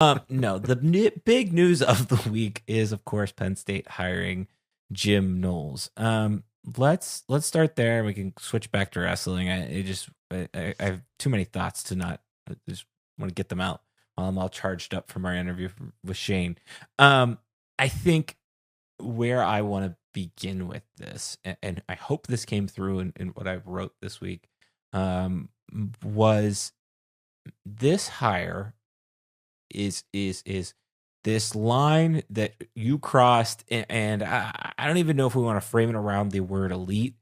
No, the big news of the week is, of course, Penn State hiring Jim Knowles. Let's start there, and we can switch back to wrestling. I have too many thoughts to not. I just want to get them out while I'm all charged up from our interview with Shane. I think where I want to begin with this, and I hope this came through in what I wrote this week, was this hire is this line that you crossed, and I don't even know if we want to frame it around the word elite,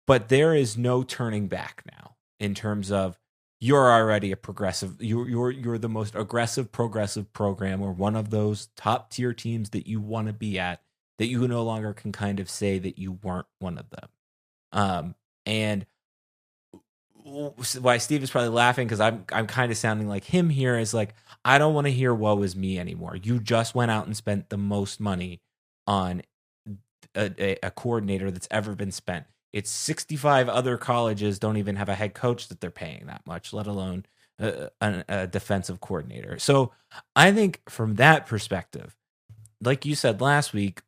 but there is no turning back now in terms of you're already a progressive, you're the most aggressive progressive program, or one of those top tier teams that you want to be at, that you no longer can kind of say that you weren't one of them. And why Steve is probably laughing, because I'm kind of sounding like him here, is like, I don't want to hear woe is me anymore. You just went out and spent the most money on a coordinator that's ever been spent. It's 65 other colleges don't even have a head coach that they're paying that much, let alone a defensive coordinator. So I think from that perspective, like you said last week,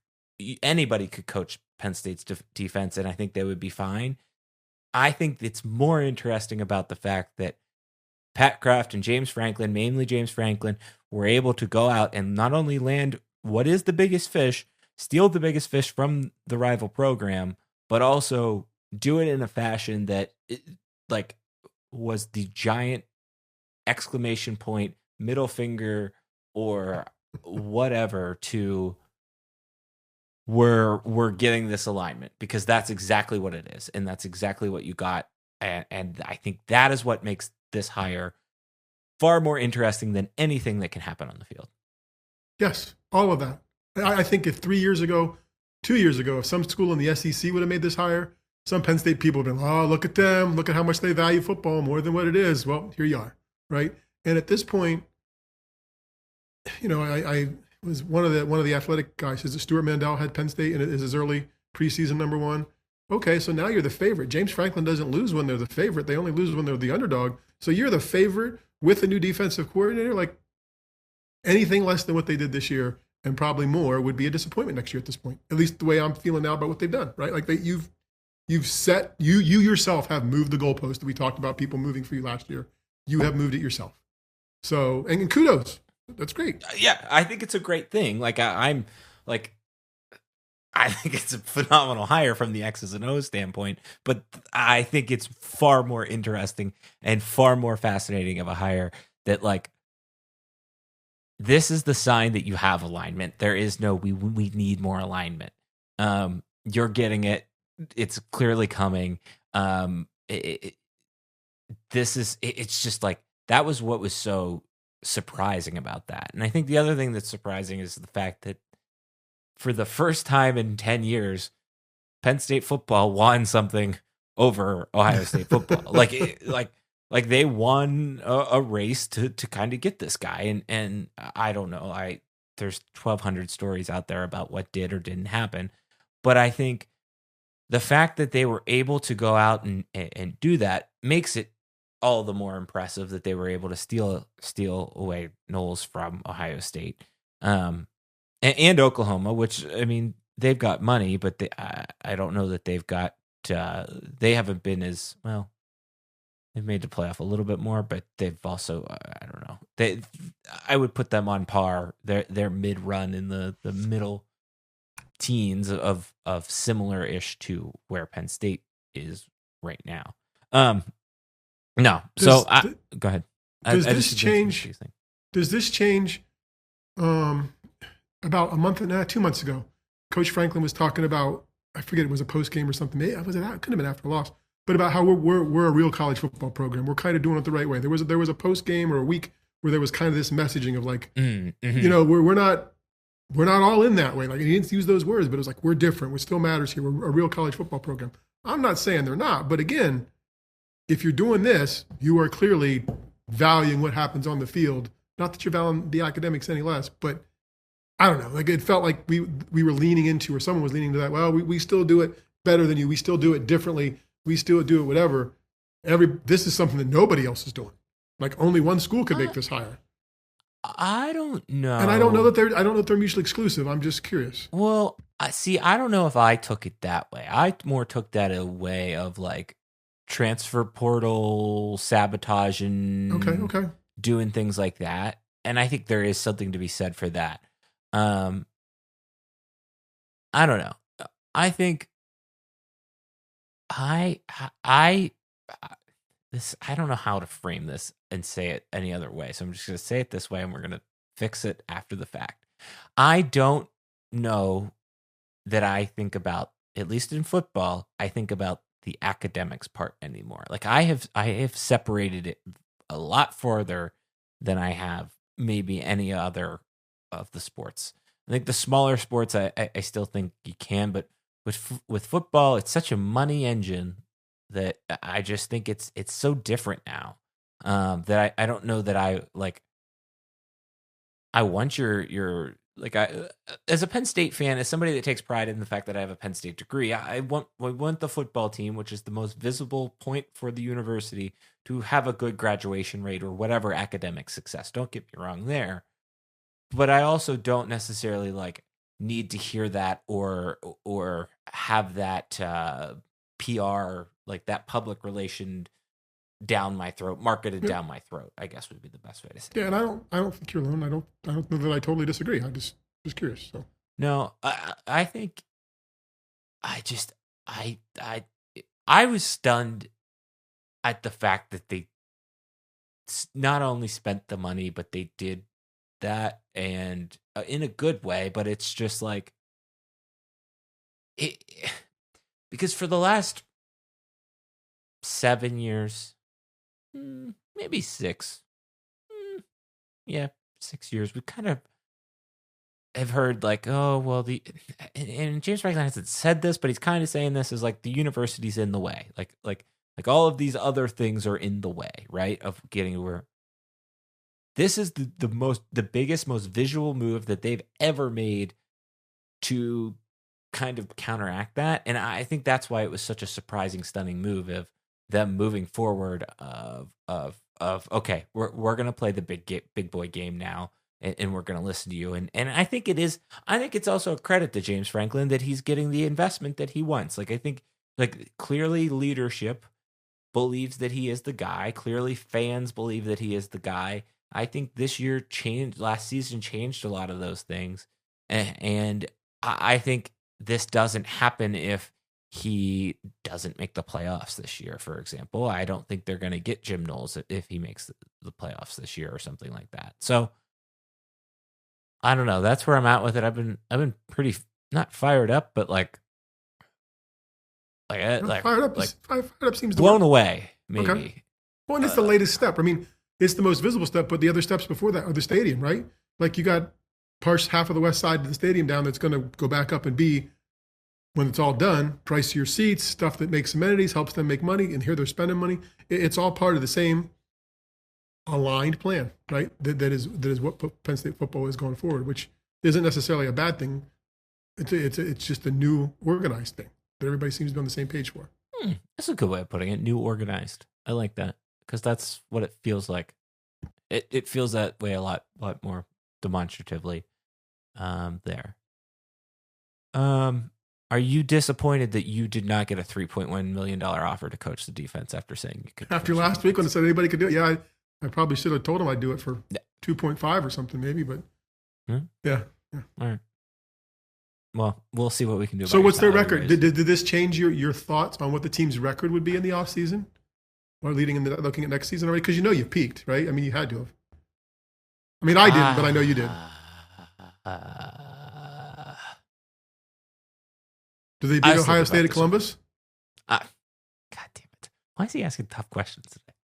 anybody could coach Penn State's defense, and I think they would be fine. I think it's more interesting about the fact that Pat Kraft and James Franklin, mainly James Franklin, were able to go out and not only land what is the biggest fish, steal the biggest fish from the rival program, but also do it in a fashion that was the giant exclamation point, middle finger, or whatever to we're getting this alignment, because that's exactly what it is, and that's exactly what you got, and I think that is what makes this hire far more interesting than anything that can happen on the field. Yes, all of that. I think if 3 years ago, 2 years ago, if some school in the SEC would have made this hire, some Penn State people would have been, oh, look at them, look at how much they value football more than what it is. Well, here you are, right? And at this point, I was one of the athletic guys says that Stuart Mandel had Penn State and it is his early preseason number one. Okay, so now you're the favorite. James Franklin doesn't lose when they're the favorite. They only lose when they're the underdog. So you're the favorite with a new defensive coordinator. Like, anything less than what they did this year, and probably more, would be a disappointment next year at this point. At least the way I'm feeling now about what they've done, right? Like you've set, you yourself have moved the goalpost that we talked about people moving for you last year. You have moved it yourself. So, and kudos. That's great. Yeah, I think it's a great thing. Like I think it's a phenomenal hire from the X's and O's standpoint, but I think it's far more interesting and far more fascinating of a hire that, like, this is the sign that you have alignment. There is no we need more alignment. You're getting it. It's clearly coming. It's just like, that was what was so surprising about that. And I think the other thing that's surprising is the fact that for the first time in 10 years, Penn State football won something over Ohio State football. like they won a race to kind of get this guy. And I don't know. There's 1,200 stories out there about what did or didn't happen. But I think the fact that they were able to go out and do that makes it all the more impressive that they were able to steal away Knowles from Ohio State, and Oklahoma, which, I mean, they've got money, but I don't know that they've got. They haven't been as well. They've made the playoff a little bit more, but they've also, I don't know. I would put them on par. They're mid run in the middle teens of similar-ish to where Penn State is right now. No. Go ahead. Does this change? Does this change? About a month and 2 months ago, Coach Franklin was talking about, I forget, it was a post game or something. Maybe, was it? It could have been after a loss, but about how we're a real college football program. We're kind of doing it the right way. There was a post game or a week where there was kind of this messaging of like, we're not all in that way. Like, he didn't use those words, but it was like, we're different. What still matters here. We're a real college football program. I'm not saying they're not, but again, if you're doing this, you are clearly valuing what happens on the field. Not that you're valuing the academics any less, but I don't know. Like, it felt like we were leaning into, or someone was leaning to that. Well, we still do it better than you. We still do it differently. We still do it whatever. This is something that nobody else is doing. Like, only one school could make this hire. I don't know. And I don't know that they're mutually exclusive. I'm just curious. Well, I don't know if I took it that way. I more took that a way of like transfer portal sabotage and Okay. doing things like that. And I think there is something to be said for that. I don't know. I think I don't know how to frame this and say it any other way. So I'm just going to say it this way and we're going to fix it after the fact. I don't know that I think about, at least in football, I think about the academics part anymore. Like I have separated it a lot further than I have maybe any other of the sports. I think the smaller sports, I still think you can, but with football, it's such a money engine that I just think it's so different now, that I don't know that I want your like I as a Penn State fan, as somebody that takes pride in the fact that I have a Penn State degree, I want the football team, which is the most visible point for the university, to have a good graduation rate or whatever academic success. Don't get me wrong there. But I also don't necessarily need to hear that or have that PR, like that public relation down my throat, marketed down my throat, I guess would be the best way to say it. Yeah, and I don't think you're alone. I don't know that I totally disagree. I'm just curious. So no, I think I was stunned at the fact that they not only spent the money, but they did that, and in a good way. But it's just like it, because for the last 7 years, maybe 6, 6 years, we kind of have heard like, oh well, and James Franklin hasn't said this, but he's kind of saying this is like the university's in the way, like all of these other things are in the way, right, of getting where. This is the biggest, most visual move that they've ever made to kind of counteract that. And I think that's why it was such a surprising, stunning move of them moving forward of okay, we're going to play the big boy game now, and we're going to listen to you. And I think it's also a credit to James Franklin that he's getting the investment that he wants. Like, I think clearly leadership believes that he is the guy. Clearly fans believe that he is the guy. I think last season changed a lot of those things. And I think this doesn't happen if he doesn't make the playoffs this year, for example. I don't think they're going to get Jim Knowles if he makes the playoffs this year or something like that. So I don't know. That's where I'm at with it. I've been pretty not fired up, but like fired up seems blown away, maybe. Okay. Well, and it's the latest step. I mean, it's the most visible step, but the other steps before that are the stadium, right? Like you got half of the west side of the stadium down that's going to go back up and be, when it's all done, pricier seats, stuff that makes amenities, helps them make money, and here they're spending money. It's all part of the same aligned plan, right? That is what Penn State football is going forward, which isn't necessarily a bad thing. It's just a new organized thing that everybody seems to be on the same page for. That's a good way of putting it. New organized. I like that. Because that's what it feels like. It feels that way a lot more demonstratively there. Are you disappointed that you did not get a $3.1 million offer to coach the defense after saying you could? After last week when I said anybody could do it, yeah, I probably should have told him I'd do it for 2.5 or something maybe, but yeah. All right. Well, we'll see what we can do. So what's their record? Did this change your thoughts on what the team's record would be in the offseason? Or looking at next season already? Because you peaked, right? I mean, you had to have. I mean, I didn't, but I know you did. Do they beat Ohio State at Columbus? God damn it. Why is he asking tough questions today?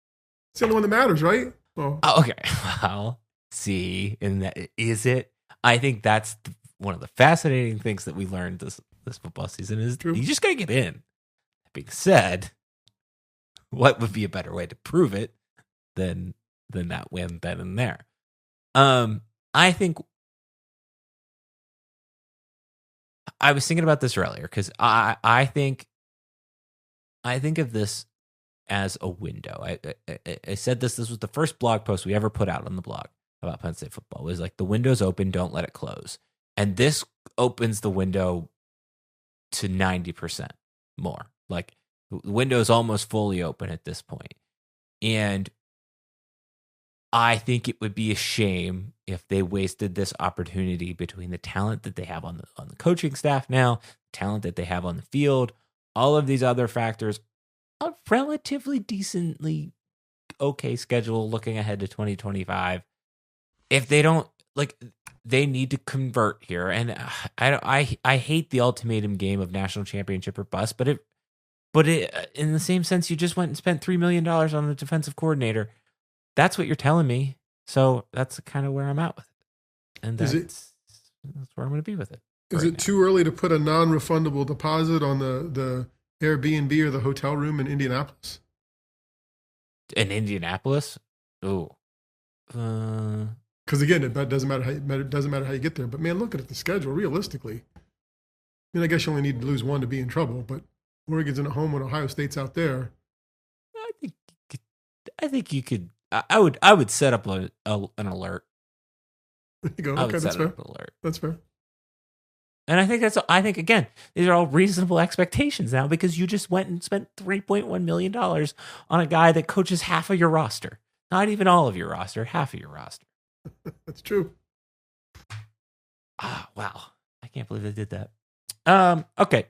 It's the only one that matters, right? Well, okay. Well, see, and that is it. I think that's one of the fascinating things that we learned this football season is you just got to get in. That being said, what would be a better way to prove it than that win then and there? I think I was thinking about this earlier because I think of this as a window. I said this was the first blog post we ever put out on the blog. about Penn State football was like the window's open, don't let it close. And this opens the window to 90% more. Like the window is almost fully open at this point. And I think it would be a shame if they wasted this opportunity between the talent that they have on the coaching staff now, talent that they have on the field, all of these other factors, a relatively decently okay schedule looking ahead to 2025. If they don't, like, they need to convert here. And I hate the ultimatum game of national championship or bust, but in the same sense, you just went and spent $3 million on the defensive coordinator. That's what you're telling me. So that's kind of where I'm at with it. And that's where I'm going to be with it. Is it too early to put a non-refundable deposit on the Airbnb or the hotel room in Indianapolis? In Indianapolis? Ooh. Because again, it doesn't matter how you get there. But man, look at the schedule. Realistically, I mean, I guess you only need to lose one to be in trouble. But Oregon's in at home when Ohio State's out there. I think you could. I would set up an alert. There you go. Okay, that's fair. That's fair. And I think again, these are all reasonable expectations now because you just went and spent $3.1 million on a guy that coaches half of your roster. Not even all of your roster, half of your roster. That's true. Wow. I can't believe they did that. Okay.